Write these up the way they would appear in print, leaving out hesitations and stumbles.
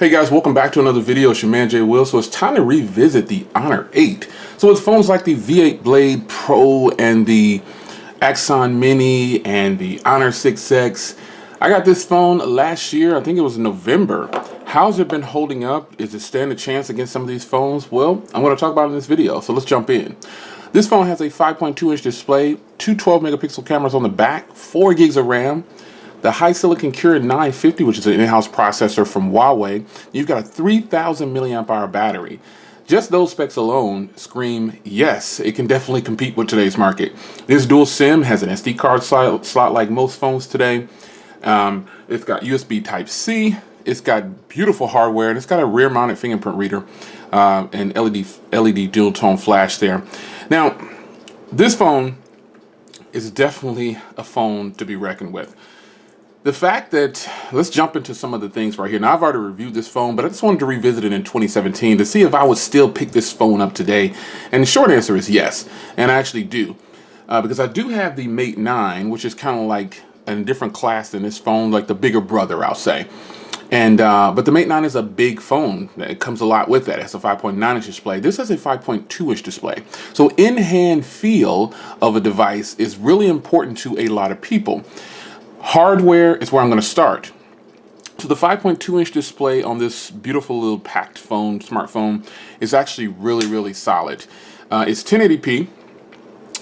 Hey guys, welcome back to another video. It's your man Jay Will. So it's time to revisit the Honor 8. So with phones like the V8 Blade Pro and the Axon Mini and the Honor 6X, I got this phone last year. I think it was November. How's it been holding up? Is it stand a chance against some of these phones? Well, I'm going to talk about it in this video. So let's jump in. This phone has a 5.2-inch display, two 12-megapixel cameras on the back, 4 gigs of RAM. The HiSilicon Kirin 950, which is an in-house processor from Huawei. You've got a 3,000 milliamp hour battery. Just those specs alone scream, yes, it can definitely compete with today's market. This dual SIM has an SD card slot like most phones today. It's got USB Type-C. It's got beautiful hardware, and it's got a rear-mounted fingerprint reader and LED dual-tone flash there. Now, this phone is definitely a phone to be reckoned with. The fact that, let's jump into some of the things right here. Now, I've already reviewed this phone, but I just wanted to revisit it in 2017 to see if I would still pick this phone up today. And the short answer is yes, and I actually do. Because I do have the Mate 9, which is kind of like a different class than this phone, like the bigger brother, I'll say. And but the Mate 9 is a big phone. It comes a lot with that. It's a 5.9-inch display. This has a 5.2-inch display. So in-hand feel of a device is really important to a lot of people. Hardware is where I'm going to start. So the 5.2-inch display on this beautiful little packed phone, smartphone, is actually really solid. It's 1080p,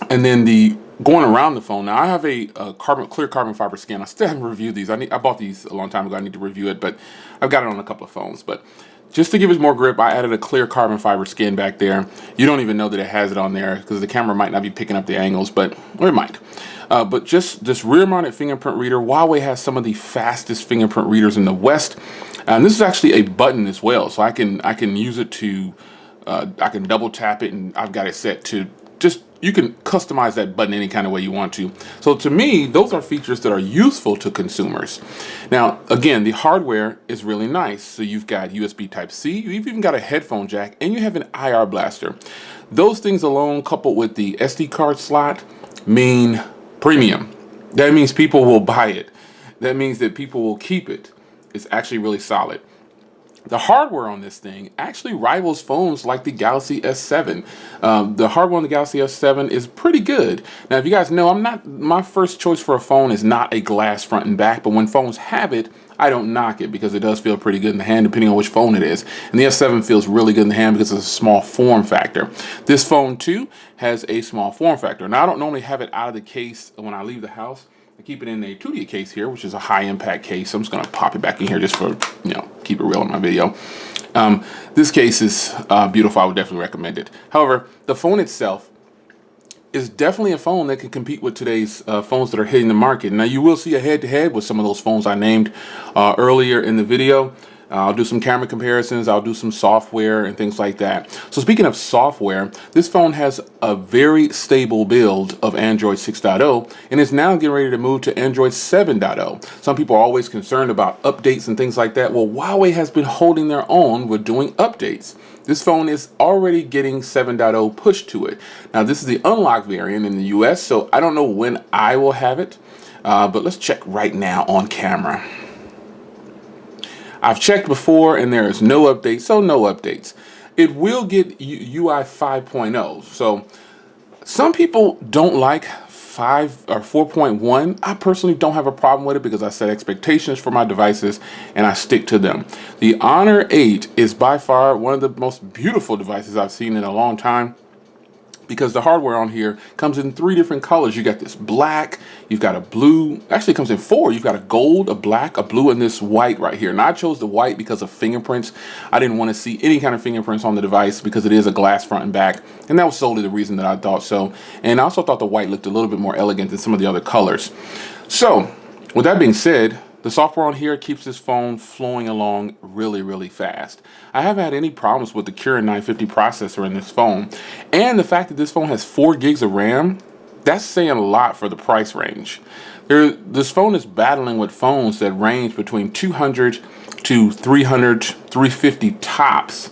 and then the going around the phone. Now I have a clear carbon fiber scan. I still haven't reviewed these. I bought these a long time ago. I need to review it, but I've got it on a couple of phones. But just to give it more grip, I added a clear carbon fiber skin back there. You don't even know that it has it on there because the camera might not be picking up the angles, or it might. But just this rear-mounted fingerprint reader. Huawei has some of the fastest fingerprint readers in the West, and this is actually a button as well, so I can use it to I can double tap it, and I've got it set to just, you can customize that button any kind of way you want to. So to me, those are features that are useful to consumers. Now, again, the hardware is really nice. So you've got USB Type-C, you've even got a headphone jack, and you have an IR blaster. Those things alone, coupled with the SD card slot, mean premium. That means people will buy it. That means that people will keep it. It's actually really solid. The hardware on this thing actually rivals phones like the Galaxy S7. The hardware on the Galaxy S7 is pretty good. Now, if you guys know, my first choice for a phone is not a glass front and back, but when phones have it, I don't knock it because it does feel pretty good in the hand depending on which phone it is. And the S7 feels really good in the hand because it's a small form factor. This phone too has a small form factor. Now, I don't normally have it out of the case when I leave the house. I keep it in a 2D case here, which is a high impact case. I'm just gonna pop it back in here just for, keep it real in my video. This case is beautiful. I would definitely recommend it. However, the phone itself is definitely a phone that can compete with today's phones that are hitting the market. Now, you will see a head-to-head with some of those phones I named earlier in the video. I'll do some camera comparisons, I'll do some software and things like that. So speaking of software, this phone has a very stable build of Android 6.0 and is now getting ready to move to Android 7.0. Some people are always concerned about updates and things like that. Well, Huawei has been holding their own with doing updates. This phone is already getting 7.0 pushed to it. Now, this is the unlocked variant in the US, so I don't know when I will have it, but let's check right now on camera. I've checked before and there is no update, so no updates. It will get UI 5.0. So some people don't like 5 or 4.1. I personally don't have a problem with it because I set expectations for my devices and I stick to them. The Honor 8 is by far one of the most beautiful devices I've seen in a long time, because the hardware on here comes in 3 different colors. You got this black, you've got a blue, actually it comes in 4. You've got a gold, a black, a blue, and this white right here. And I chose the white because of fingerprints. I didn't want to see any kind of fingerprints on the device because it is a glass front and back. And that was solely the reason that I thought so. And I also thought the white looked a little bit more elegant than some of the other colors. So with that being said, the software on here keeps this phone flowing along really fast. I haven't had any problems with the Kirin 950 processor in this phone. And the fact that this phone has 4 gigs of RAM, that's saying a lot for the price range. This phone is battling with phones that range between 200 to 300, 350 tops.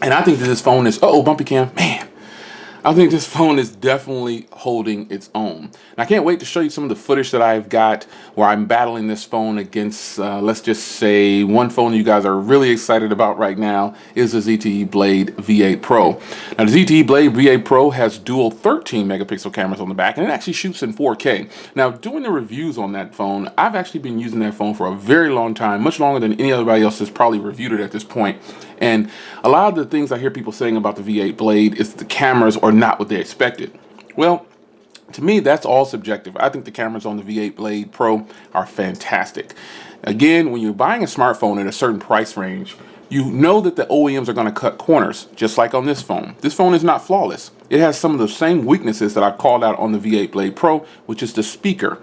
And I think that this phone is, bumpy cam, man. I think this phone is definitely holding its own. And I can't wait to show you some of the footage that I've got where I'm battling this phone against, let's just say, one phone you guys are really excited about right now is the ZTE Blade V8 Pro. Now, the ZTE Blade V8 Pro has dual 13 megapixel cameras on the back, and it actually shoots in 4K. Now, doing the reviews on that phone, I've actually been using that phone for a very long time, much longer than anybody else has probably reviewed it at this point. And a lot of the things I hear people saying about the V8 Blade is the cameras are not what they expected. Well, to me, that's all subjective. I think the cameras on the V8 Blade Pro are fantastic. Again, when you're buying a smartphone at a certain price range, you know that the OEMs are going to cut corners, just like on this phone. This phone is not flawless. It has some of the same weaknesses that I called out on the V8 Blade Pro, which is the speaker.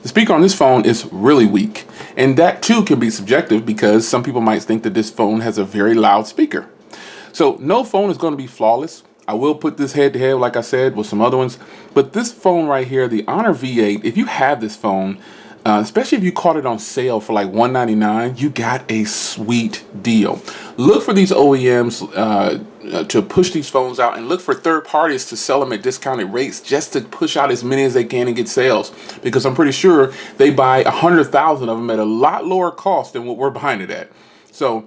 The speaker on this phone is really weak, and that too can be subjective because some people might think that this phone has a very loud speaker. So no phone is going to be flawless. I will put this head to head, like I said, with some other ones, but this phone right here, the Honor V8, if you have this phone, especially if you caught it on sale for like $199, you got a sweet deal. Look for these OEMs to push these phones out, and look for third parties to sell them at discounted rates just to push out as many as they can and get sales, because I'm pretty sure they buy 100,000 of them at a lot lower cost than what we're buying it at. So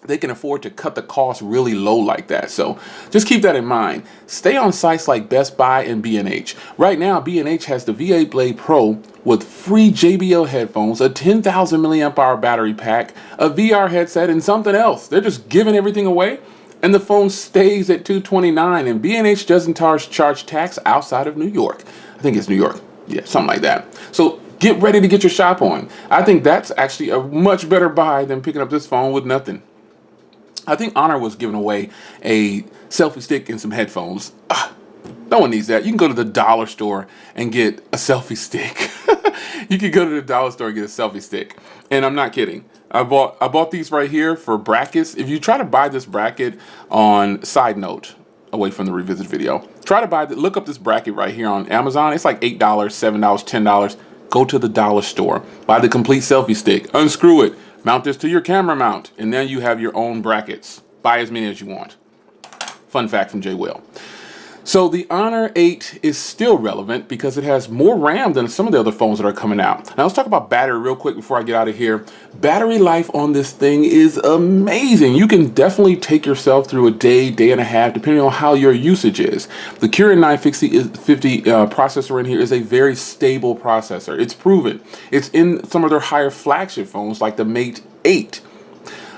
they can afford to cut the cost really low like that. So just keep that in mind. Stay on sites like Best Buy and B&H. Right now, B&H has the V8 Blade Pro with free JBL headphones, a 10,000 milliamp hour battery pack, a VR headset, and something else. They're just giving everything away, and the phone stays at $229, and B&H doesn't charge tax outside of New York. I think it's New York. Yeah, something like that. So get ready to get your shop on. I think that's actually a much better buy than picking up this phone with nothing. I think Honor was giving away a selfie stick and some headphones. No one needs that. You can go to the dollar store and get a selfie stick. You can go to the dollar store and get a selfie stick. And I'm not kidding. I bought these right here for brackets. If you try to buy this bracket on, side note, away from the revisit video, try to buy, look up this bracket right here on Amazon. It's like $8, $7, $10. Go to the dollar store. Buy the complete selfie stick. Unscrew it. Mount this to your camera mount, and then you have your own brackets. Buy as many as you want. Fun fact from Jay Will. So the Honor 8 is still relevant because it has more RAM than some of the other phones that are coming out. Now let's talk about battery real quick before I get out of here. Battery life on this thing is amazing. You can definitely take yourself through a day, day and a half, depending on how your usage is. The Kirin 950 processor in here is a very stable processor. It's proven. It's in some of their higher flagship phones like the Mate 8.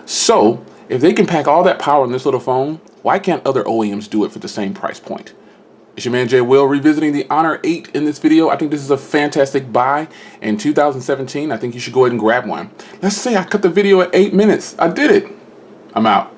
So if they can pack all that power in this little phone, why can't other OEMs do it for the same price point? It's your man Jay Will revisiting the Honor 8 in this video. I think this is a fantastic buy in 2017. I think you should go ahead and grab one. Let's say I cut the video at 8 minutes. I did it. I'm out.